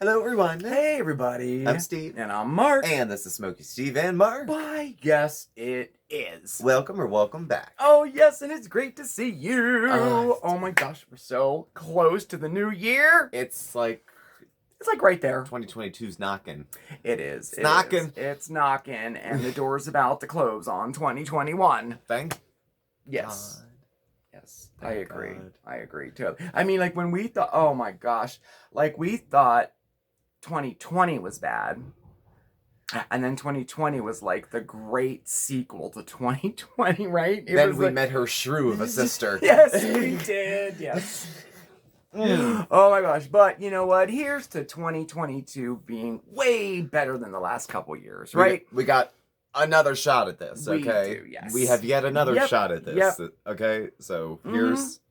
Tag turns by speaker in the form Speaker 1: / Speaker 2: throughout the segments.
Speaker 1: Hello, everyone.
Speaker 2: Hey, everybody.
Speaker 1: I'm Steve.
Speaker 2: And I'm Mark.
Speaker 1: And this is SmokeySteveAndMarc.
Speaker 2: Why, yes, it is.
Speaker 1: Welcome or welcome back.
Speaker 2: Oh, yes, and it's great to see you. Oh, my gosh, we're so close to the new year.
Speaker 1: It's like
Speaker 2: right there.
Speaker 1: 2022's knocking.
Speaker 2: It is.
Speaker 1: It's knocking.
Speaker 2: It's knocking, and the door's about to close on 2021.
Speaker 1: Thank
Speaker 2: Yes.
Speaker 1: God.
Speaker 2: Yes,
Speaker 1: Thank
Speaker 2: I agree.
Speaker 1: God.
Speaker 2: I agree, too. I mean, like, when we thought, oh, my gosh, like, we thought 2020 was bad. And then 2020 was like the great sequel to 2020, right?
Speaker 1: Then we met her shrew of a sister.
Speaker 2: Yes, we did. Yes. Oh my gosh. But you know what? Here's to 2022 being way better than the last couple years, right?
Speaker 1: We got another shot at this, okay?
Speaker 2: We do, yes.
Speaker 1: We have yet another shot at this.
Speaker 2: Yep.
Speaker 1: Okay? So here's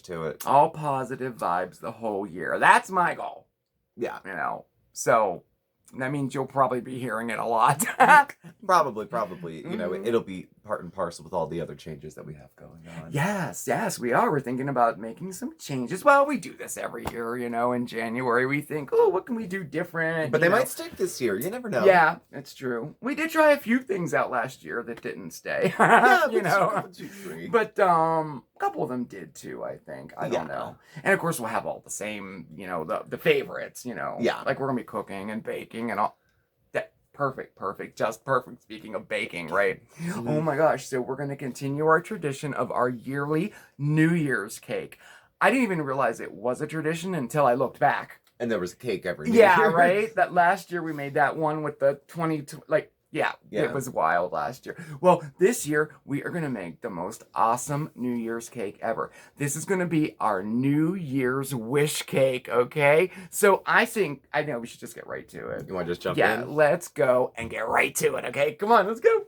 Speaker 1: to it.
Speaker 2: All positive vibes the whole year. That's my goal.
Speaker 1: Yeah.
Speaker 2: You know. So that means you'll probably be hearing it a lot.
Speaker 1: Probably. You know, it'll be part and parcel with all the other changes that we have going on.
Speaker 2: Yes, we are. We're thinking about making some changes. Well, we do this every year, you know. In January, we think, oh, what can we do different?
Speaker 1: But they might stick this year. You never know.
Speaker 2: Yeah, it's true. We did try a few things out last year that didn't stay.
Speaker 1: Yeah,
Speaker 2: you know.
Speaker 1: 1, 2, 3.
Speaker 2: But a couple of them did too, I think. I don't
Speaker 1: Yeah.
Speaker 2: know. And of course, we'll have all the same, you know, the favorites, you know.
Speaker 1: Yeah.
Speaker 2: Like we're gonna be cooking and baking and all. Perfect. Just perfect. Speaking of baking, right? Oh my gosh. So we're going to continue our tradition of our yearly New Year's cake. I didn't even realize it was a tradition until I looked back.
Speaker 1: And there was a cake every year.
Speaker 2: Yeah, right? That last year we made that one with the 22, yeah, it was wild last year. Well, this year we are going to make the most awesome New Year's cake ever. This is going to be our New Year's wish cake, okay? So I know we should just get right to it.
Speaker 1: You want to just jump in?
Speaker 2: Yeah, let's go and get right to it, okay? Come on, let's go.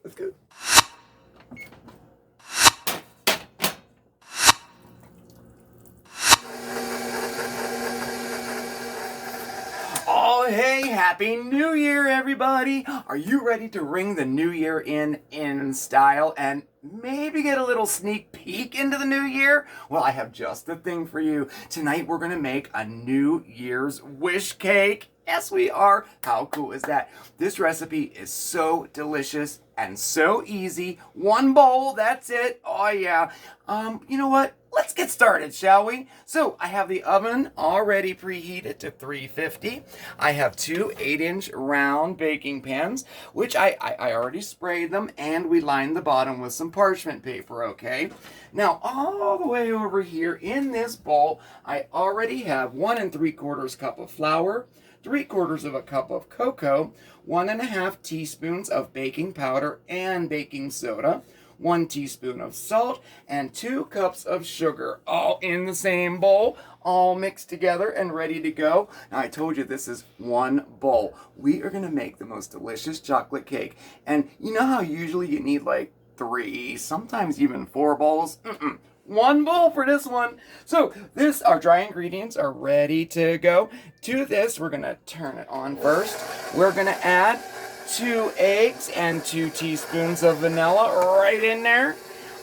Speaker 2: Oh, hey, Happy New Year, everybody. Are you ready to ring the new year in style and maybe get a little sneak peek into the new year? Well, I have just the thing for you. Tonight, we're going to make a New Year's wish cake. Yes, we are. How cool is that? This recipe is so delicious and so easy. One bowl, that's it. Oh, yeah. You know what? Let's get started, shall we? So, I have the oven already preheated to 350. I have two 8-inch round baking pans, which I already sprayed them, and we lined the bottom with some parchment paper, okay? Now, all the way over here in this bowl, I already have 1 3/4 cup of flour, 3/4 of a cup of cocoa, 1½ teaspoons of baking powder and baking soda, 1 teaspoon of salt, and 2 cups of sugar, all in the same bowl, all mixed together and ready to go. Now, I told you this is one bowl. We are going to make the most delicious chocolate cake. And you know how usually you need like 3, sometimes even 4 bowls? One bowl for this one. So our dry ingredients are ready to go. To this, we're gonna turn it on first. We're gonna add 2 eggs and 2 teaspoons of vanilla right in there.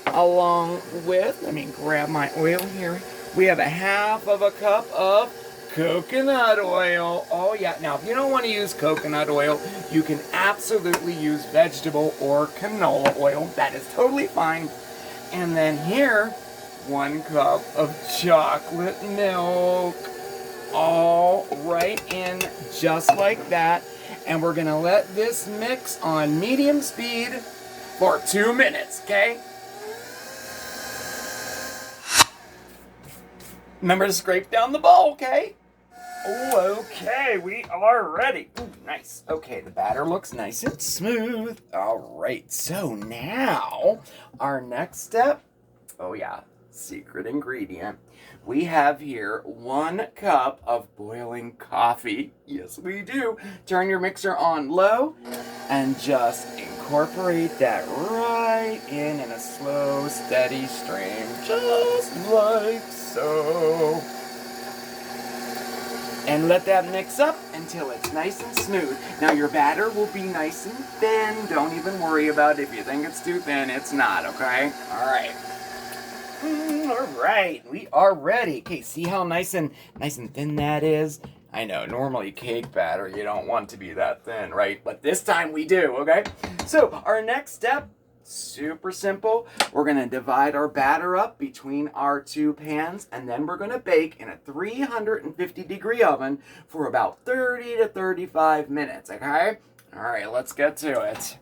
Speaker 2: Along with, let me grab my oil here. We have 1/2 cup of coconut oil. Oh yeah, now if you don't want to use coconut oil, you can absolutely use vegetable or canola oil. That is totally fine. And then here, 1 cup of chocolate milk, all right in just like that. And we're gonna let this mix on medium speed for 2 minutes, okay? Remember to scrape down the bowl, okay? Oh, okay, we are ready. Ooh, nice. Okay, the batter looks nice and smooth. All right, so now our next step, oh yeah, secret ingredient. We have here 1 cup of boiling coffee. Yes, we do. Turn your mixer on low and just incorporate that right in a slow, steady stream, just like so. And let that mix up until it's nice and smooth. Now your batter will be nice and thin. Don't even worry about it. If you think it's too thin, it's not, okay? All right. All right, we are ready. Okay, see how nice and thin that is? I know, normally cake batter, you don't want to be that thin, right? But this time we do, okay? So our next step, super simple. We're gonna divide our batter up between our two pans, and then we're gonna bake in a 350-degree oven for about 30 to 35 minutes, okay? All right, let's get to it.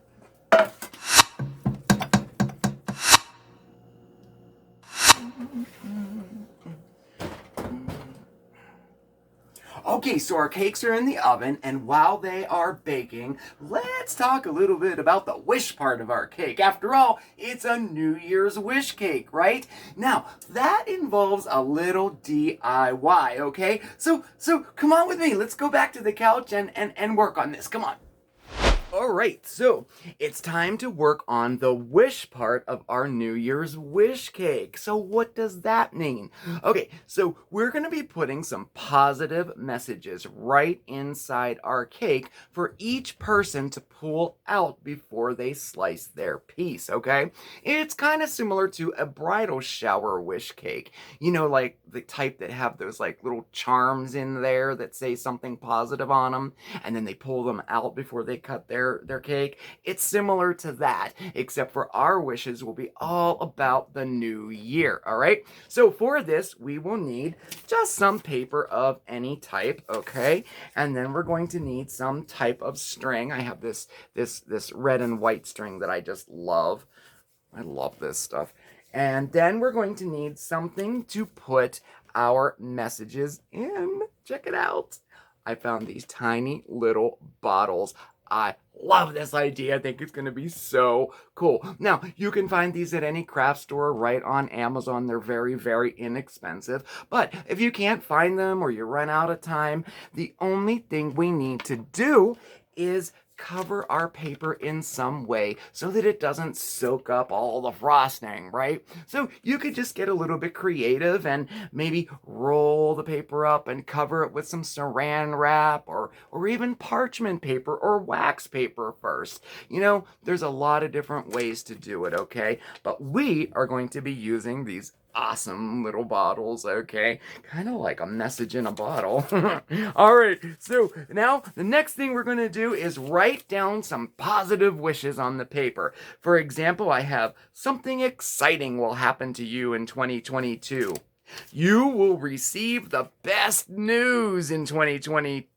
Speaker 2: Okay, so our cakes are in the oven, and while they are baking, let's talk a little bit about the wish part of our cake. After all, it's a New Year's wish cake, right? Now, that involves a little DIY, okay? So come on with me. Let's go back to the couch and work on this. Come on. All right, so it's time to work on the wish part of our New Year's wish cake. So what does that mean? Okay, so we're going to be putting some positive messages right inside our cake for each person to pull out before they slice their piece, okay? It's kind of similar to a bridal shower wish cake. You know, like the type that have those like little charms in there that say something positive on them, and then they pull them out before they cut their cake. It's similar to that, except for our wishes will be all about the new year, all right? So for this, we will need just some paper of any type, okay? And then we're going to need some type of string. I have this red and white string that I just love. I love this stuff. And then we're going to need something to put our messages in. Check it out. I found these tiny little bottles. I love this idea. I think it's going to be so cool. Now, you can find these at any craft store right on Amazon. They're very, very inexpensive. But if you can't find them or you run out of time, the only thing we need to do is cover our paper in some way so that it doesn't soak up all the frosting, right? So you could just get a little bit creative and maybe roll the paper up and cover it with some saran wrap or even parchment paper or wax paper first. You know, there's a lot of different ways to do it, okay? But we are going to be using these awesome little bottles, okay? Kind of like a message in a bottle. All right, so now the next thing we're going to do is write down some positive wishes on the paper. For example, I have something exciting will happen to you in 2022. You will receive the best news in 2022.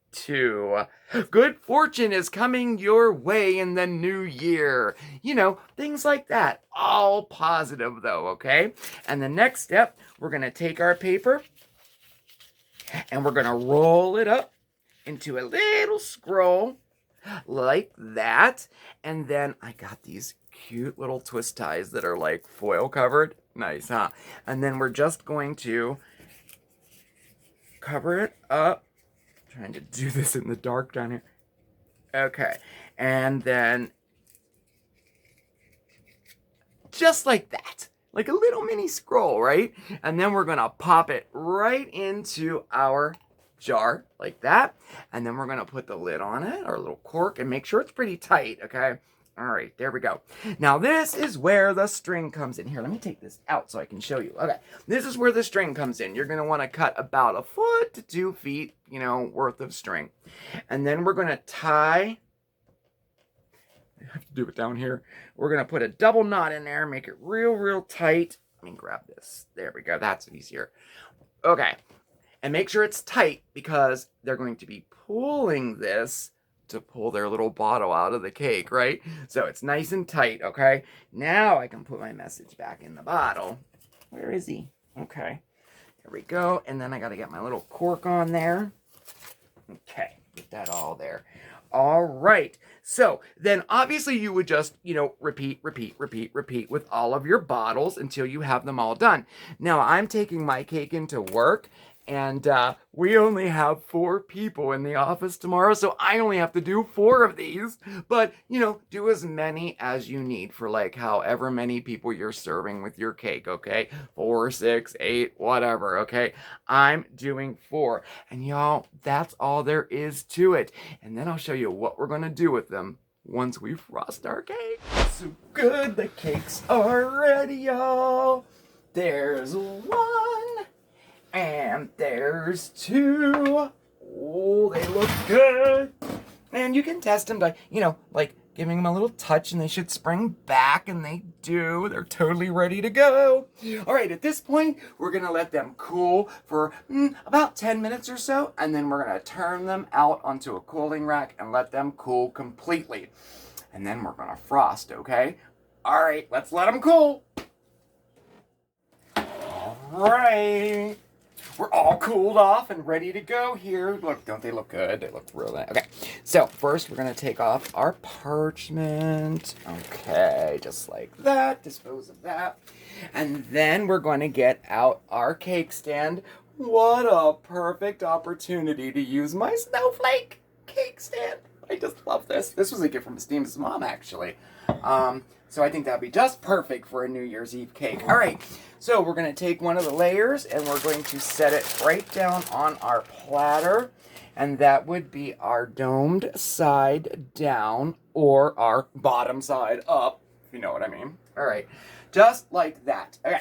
Speaker 2: Good fortune is coming your way in the new year. You know, things like that. All positive though, okay? And the next step, we're going to take our paper and we're going to roll it up into a little scroll like that. And then I got these cute little twist ties that are like foil covered. Nice, huh? And then we're just going to cover it up. Trying to do this in the dark down here. Okay, and then just like that, like a little mini scroll, right? And then we're gonna pop it right into our jar like that, and then we're gonna put the lid on it, our little cork, and make sure it's pretty tight, okay? All right, there we go. Now this is where the string comes in. Here, let me take this out so I can show you. Okay, this is where the string comes in. You're going to want to cut about 1 foot to 2 feet, you know, worth of string. And then we're going to tie, I have to do it down here. We're going to put a double knot in there, make it real, real tight. Let me grab this. There we go. That's easier. Okay, and make sure it's tight because they're going to be pulling this to pull their little bottle out of the cake, right? So it's nice and tight, okay? Now I can put my message back in the bottle. Where is he? Okay, there we go. And then I gotta get my little cork on there. Okay, get that all there. All right, so then obviously you would just, you know, repeat with all of your bottles until you have them all done. Now I'm taking my cake into work, and we only have 4 people in the office tomorrow, so I only have to do 4 of these. But, you know, do as many as you need for like however many people you're serving with your cake, okay? 4, 6, 8, whatever, okay? I'm doing 4. And y'all, that's all there is to it. And then I'll show you what we're gonna do with them once we frost our cake. So good, the cakes are ready, y'all. There's one. And there's two. Oh, they look good. And you can test them by, like giving them a little touch and they should spring back, and they do. They're totally ready to go. All right, at this point, we're gonna let them cool for about 10 minutes or so, and then we're gonna turn them out onto a cooling rack and let them cool completely. And then we're gonna frost, okay? All right, let's let them cool. All right. We're all cooled off and ready to go here. Look, don't they look good? They look real nice. Okay, so first we're going to take off our parchment. Okay, just like that. Dispose of that. And then we're going to get out our cake stand. What a perfect opportunity to use my snowflake cake stand. I just love this. This was a gift from Esteem's mom, actually. So I think that'd be just perfect for a New Year's Eve cake. All right, so we're going to take one of the layers and we're going to set it right down on our platter. And that would be our domed side down or our bottom side up, if you know what I mean. All right, just like that. Okay,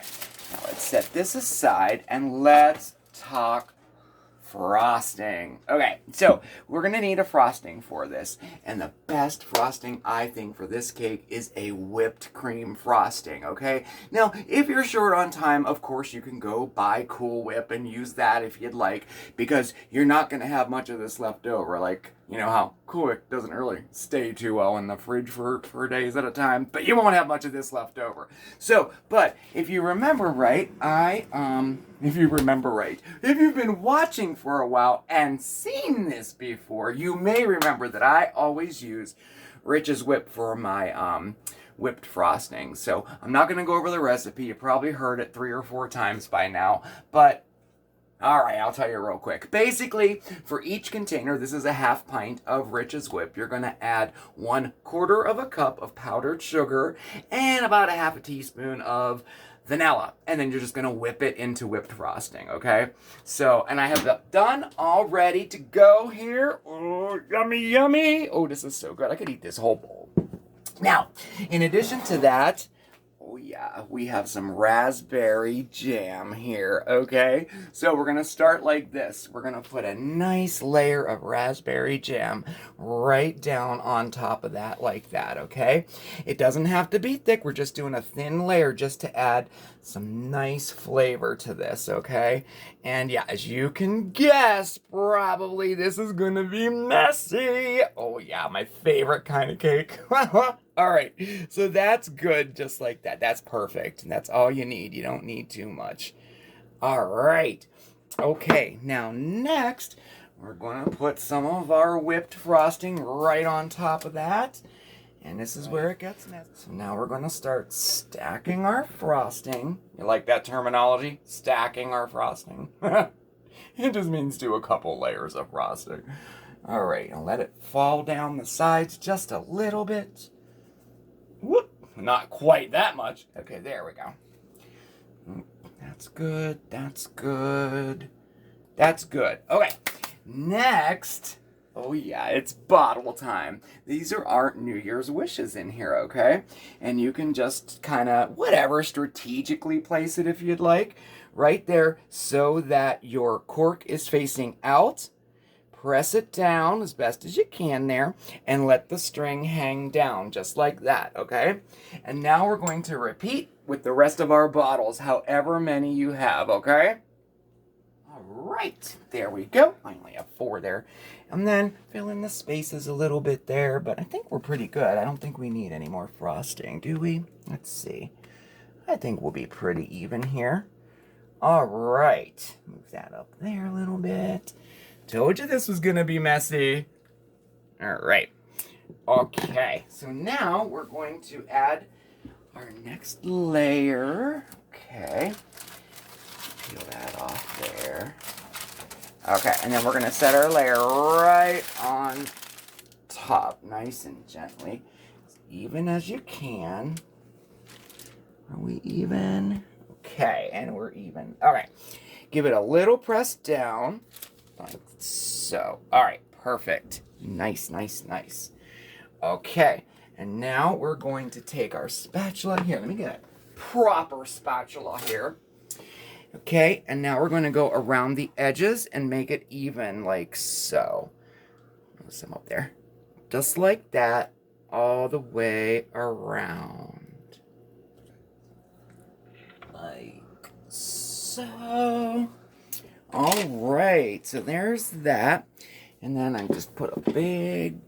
Speaker 2: now let's set this aside and let's talk frosting. Okay, so we're gonna need a frosting for this, and the best frosting I think for this cake is a whipped cream frosting. Okay, now if you're short on time, of course you can go buy Cool Whip and use that if you'd like, because you're not gonna have much of this left over. Like, you know how Cool Whip doesn't really stay too well in the fridge for days at a time, but you won't have much of this left over. So, but if you remember right, if you've been watching for a while and seen this before, you may remember that I always use Rich's Whip for my whipped frosting. So I'm not going to go over the recipe. You probably heard it 3 or 4 times by now, but all right, I'll tell you real quick. Basically, for each container, this is a half pint of Rich's Whip. You're going to add 1/4 cup of powdered sugar and about a half a teaspoon of vanilla. And then you're just going to whip it into whipped frosting, okay? So, and I have that done, all ready to go here. Oh, yummy, yummy. Oh, this is so good. I could eat this whole bowl. Now, in addition to that, oh yeah, we have some raspberry jam here, okay? So we're going to start like this. We're going to put a nice layer of raspberry jam right down on top of that like that, okay? It doesn't have to be thick. We're just doing a thin layer just to add some nice flavor to this, okay? And yeah, as you can guess, probably this is going to be messy. Oh yeah, my favorite kind of cake. All right, so that's good just like that. That's perfect. And that's all you need. You don't need too much. All right. Okay, now next, we're going to put some of our whipped frosting right on top of that. And this is where it gets messy. So now we're going to start stacking our frosting. You like that terminology? Stacking our frosting. It just means do a couple layers of frosting. All right, and let it fall down the sides just a little bit. Whoop, not quite that much. Okay, there we go. That's good, that's good. That's good. Okay, next, oh yeah, it's bottle time. These are our New Year's wishes in here, okay? And you can just kind of, whatever, strategically place it if you'd like, right there so that your cork is facing out. Press it down as best as you can there and let the string hang down just like that, okay? And now we're going to repeat with the rest of our bottles, however many you have, okay? All right, there we go. I only have 4 there. And then fill in the spaces a little bit there, but I think we're pretty good. I don't think we need any more frosting, do we? Let's see. I think we'll be pretty even here. All right, move that up there a little bit. Told you this was gonna be messy. All right. Okay, so now we're going to add our next layer. Okay. Peel that off there. Okay, and then we're gonna set our layer right on top, nice and gently. As even as you can. Are we even? Okay, and we're even. All right. Give it a little press down. Like so. All right, perfect. Nice, nice, nice. Okay, and now we're going to take our spatula here. Let me get a proper spatula here. Okay, and now we're going to go around the edges and make it even like so. Put some up there. Just like that, all the way around. Like so. All right, so there's that. And then I just put a big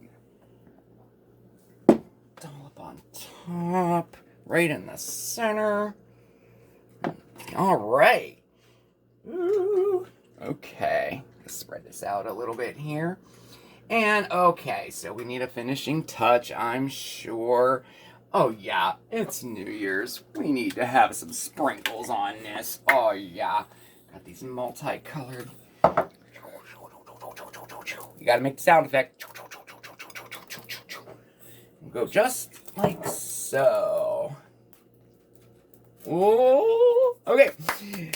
Speaker 2: dollop on top, right in the center. All right. Ooh. Okay, let's spread this out a little bit here. And okay, so we need a finishing touch, I'm sure. Oh yeah, it's New Year's. We need to have some sprinkles on this. Oh yeah. Got these multicolored. You gotta make the sound effect. Go just like so. Oh, okay.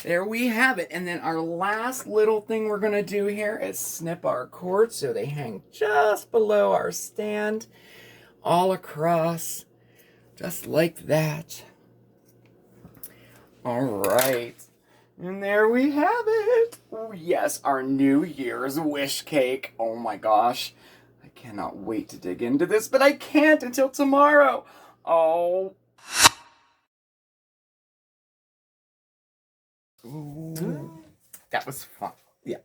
Speaker 2: There we have it. And then our last little thing we're gonna do here is snip our cords so they hang just below our stand, all across, just like that. All right. And there we have it. Oh, yes, our New Year's wish cake. Oh my gosh. I cannot wait to dig into this, but I can't until tomorrow. Oh. Ooh. That was fun.
Speaker 1: Yeah.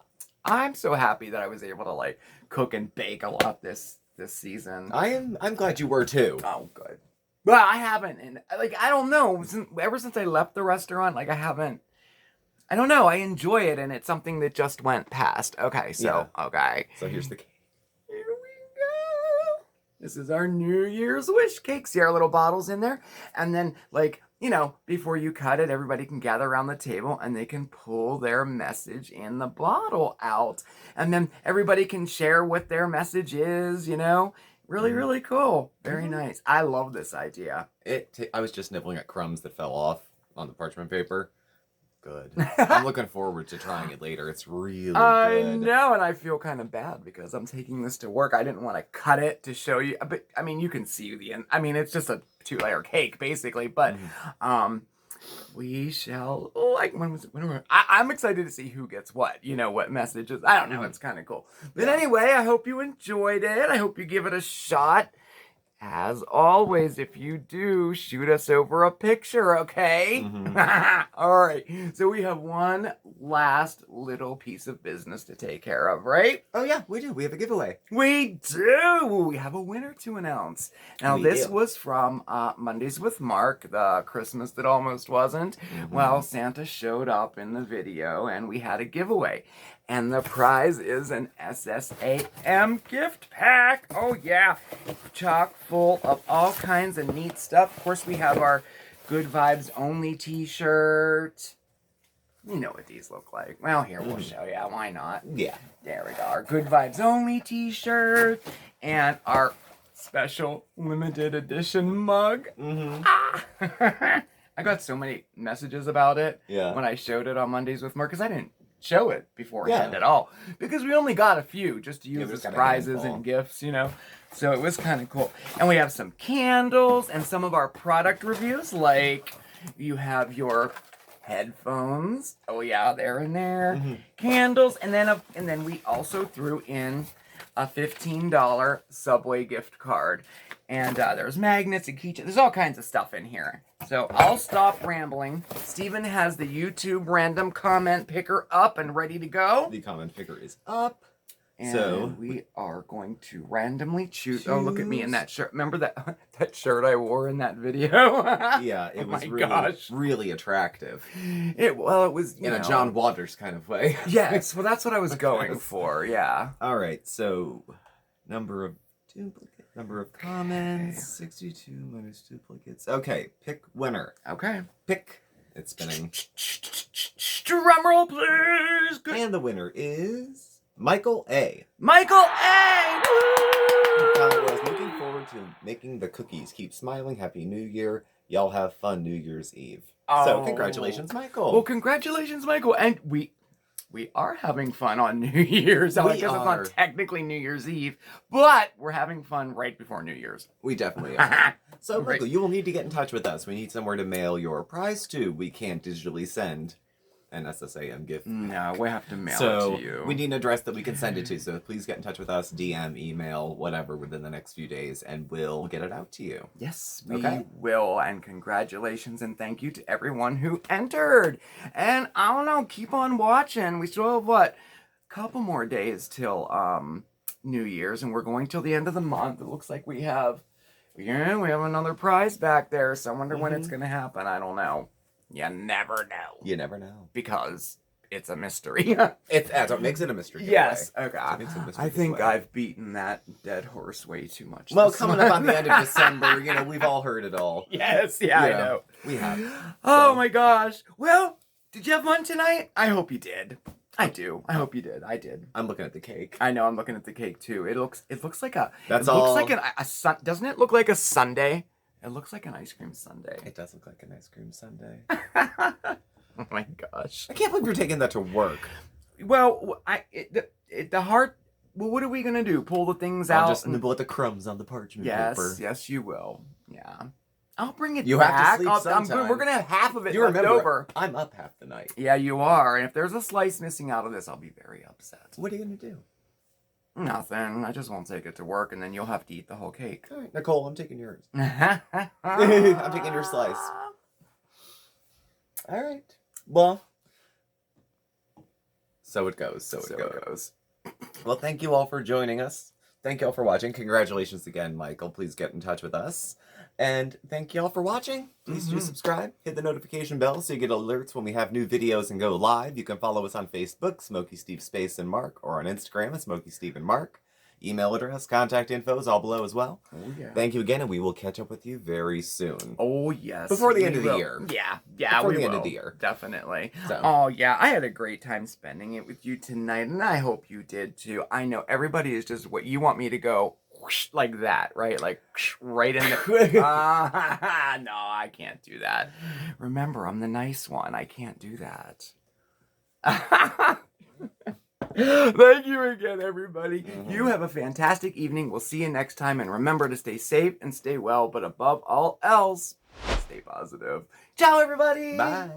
Speaker 2: I'm so happy that I was able to like cook and bake a lot this season.
Speaker 1: I'm glad you were too.
Speaker 2: Oh, good. But I haven't, and like I don't know, ever since I left the restaurant, like I don't know. I enjoy it, and it's something that just went past. Okay, so,
Speaker 1: Yeah.
Speaker 2: okay.
Speaker 1: So here's the cake.
Speaker 2: Here we go. This is our New Year's wish cake. See our little bottles in there? And then, like, you know, before you cut it, everybody can gather around the table, and they can pull their message in the bottle out. And then everybody can share what their message is, you know? Really, really cool. Very nice. I love this idea.
Speaker 1: I was just nibbling at crumbs that fell off on the parchment paper. Good. I'm looking forward to trying it later. It's really good.
Speaker 2: I know, and I feel kind of bad because I'm taking this to work. I didn't want to cut it to show you, but I mean, you can see the end. I mean, it's just a 2-layer cake basically, but we shall. Like, I'm excited to see who gets what. You know, what messages. I don't know. It's kind of cool. But anyway, I hope you enjoyed it. I hope you give it a shot. As always, if you do, shoot us over a picture, okay? All right. So we have one last little piece of business to take care of, right?
Speaker 1: Oh yeah, we do. We have a giveaway.
Speaker 2: We do. We have a winner to announce. Now, this
Speaker 1: do.
Speaker 2: was from Mondays with Mark, the Christmas that almost wasn't. Well, Santa showed up in the video, and we had a giveaway. And the prize is an SSAM gift pack. Oh, yeah. Chock full of all kinds of neat stuff. Of course, we have our Good Vibes Only t-shirt. You know what these look like. Well, here, we'll show you. Why not?
Speaker 1: Yeah.
Speaker 2: There we go. Our Good Vibes Only t-shirt. And our special limited edition mug. I got so many messages about it when I showed it on Mondays with Mark, because I didn't show it beforehand at all, because we only got a few just to use as prizes and gifts, you know. So it was kind of cool. And we have some candles and some of our product reviews, like you have your headphones. Oh yeah, they're in there. Candles, and then we also threw in a $15 Subway gift card. And there's magnets and keychains. There's all kinds of stuff in here. So I'll stop rambling. Steven has the YouTube random comment picker up and ready to go.
Speaker 1: The comment picker is up.
Speaker 2: And
Speaker 1: so
Speaker 2: we are going to randomly choose. Oh, look at me in that shirt. Remember that shirt I wore in that video?
Speaker 1: Yeah, it was
Speaker 2: gosh.
Speaker 1: really attractive.
Speaker 2: It was
Speaker 1: in a John Waters kind of way.
Speaker 2: Yes, well, that's what I was going for. Yeah.
Speaker 1: All right, so number of comments, 62 minus duplicates. Okay, pick winner.
Speaker 2: Okay.
Speaker 1: Pick. It's spinning.
Speaker 2: Drum roll, please. Good.
Speaker 1: And the winner is Michael A.
Speaker 2: Michael A.
Speaker 1: I was looking forward to making the cookies. Keep smiling. Happy New Year. Y'all have fun New Year's Eve. So congratulations, Michael.
Speaker 2: Well, congratulations, Michael. And we are having fun on New Year's. Because it's not technically New Year's Eve, but we're having fun right before New Year's.
Speaker 1: We definitely are. So, Michael, you will need to get in touch with us. We need somewhere to mail your prize to. We can't digitally send an SSAM gift.
Speaker 2: No, we have to mail it
Speaker 1: So
Speaker 2: to you.
Speaker 1: we need an address that we can send it to. So please get in touch with us, DM, email, whatever, within the next few days, and we'll get it out to you.
Speaker 2: Yes, we
Speaker 1: Okay.
Speaker 2: will. And congratulations and thank you to everyone who entered. And I don't know, keep on watching. We still have a couple more days till New Year's, and we're going till the end of the month. It looks like we have another prize back there. So I wonder when it's gonna happen. I don't know. You never know.
Speaker 1: You never know.
Speaker 2: Because it's a mystery.
Speaker 1: That's what makes it a mystery.
Speaker 2: Yes.
Speaker 1: giveaway.
Speaker 2: Okay.
Speaker 1: It makes it a mystery
Speaker 2: I think
Speaker 1: giveaway.
Speaker 2: I've beaten that dead horse way too much.
Speaker 1: Well,
Speaker 2: this
Speaker 1: coming up on
Speaker 2: month.
Speaker 1: the end of December, we've all heard it all.
Speaker 2: Yes. Yeah, I
Speaker 1: You
Speaker 2: know.
Speaker 1: We have.
Speaker 2: Oh
Speaker 1: So-
Speaker 2: my gosh. Well, did you have fun tonight? I hope you did. I do. I hope you did. I did.
Speaker 1: I'm looking at the cake.
Speaker 2: I know. I'm looking at the cake too. It looks like a.
Speaker 1: That's
Speaker 2: it looks
Speaker 1: all-
Speaker 2: like a doesn't it look like a sundae? It looks like an ice cream sundae.
Speaker 1: It does look like an ice cream sundae.
Speaker 2: Oh my gosh.
Speaker 1: I can't believe you're taking that to work.
Speaker 2: Well, the heart. Well, what are we gonna do? Pull the things out?
Speaker 1: I'll just
Speaker 2: and-
Speaker 1: nibble at the crumbs on the parchment
Speaker 2: Yes,
Speaker 1: paper.
Speaker 2: yes, you will. Yeah, I'll bring it
Speaker 1: You have to
Speaker 2: back.
Speaker 1: sleep sometime.
Speaker 2: We're gonna have half of it
Speaker 1: You
Speaker 2: left
Speaker 1: remember,
Speaker 2: over.
Speaker 1: I'm up half the night.
Speaker 2: Yeah, you are. And if there's a slice missing out of this, I'll be very upset.
Speaker 1: What are you going to do?
Speaker 2: Nothing. I just won't take it to work, and then you'll have to eat the whole cake.
Speaker 1: All right, Nicole, I'm taking yours.
Speaker 2: I'm
Speaker 1: I'm taking your slice. All right. Well, so it goes. So it goes. Well, thank you all for joining us. Thank you all for watching. Congratulations again, Michael. Please get in touch with us. And thank you all for watching. Please do subscribe. Hit the notification bell so you get alerts when we have new videos and go live. You can follow us on Facebook, SmokeySteveAndMarc, or on Instagram at SmokeySteveAndMarc. Email address, contact info is all below as well.
Speaker 2: Oh, yeah.
Speaker 1: Thank you again, and we will catch up with you very soon.
Speaker 2: Oh, yes.
Speaker 1: Before the
Speaker 2: we
Speaker 1: end of the
Speaker 2: will.
Speaker 1: year.
Speaker 2: Yeah,
Speaker 1: Before
Speaker 2: we
Speaker 1: the end
Speaker 2: will.
Speaker 1: of the year.
Speaker 2: Definitely.
Speaker 1: So.
Speaker 2: Oh, yeah. I had a great time spending it with you tonight, and I hope you did too. I know everybody is just what you want me to go whoosh, like that, right? Like whoosh, right in the. No, I can't do that. Remember, I'm the nice one. I can't do that. Thank you again, everybody. You have a fantastic evening. We'll see you next time. And remember to stay safe and stay well. But above all else, stay positive. Ciao, everybody.
Speaker 1: Bye.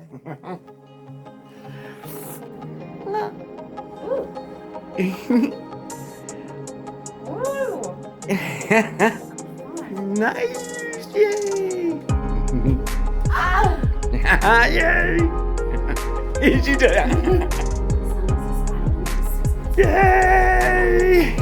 Speaker 2: Nice. Yay.
Speaker 3: Ah!
Speaker 2: Yay. She did it. Yay.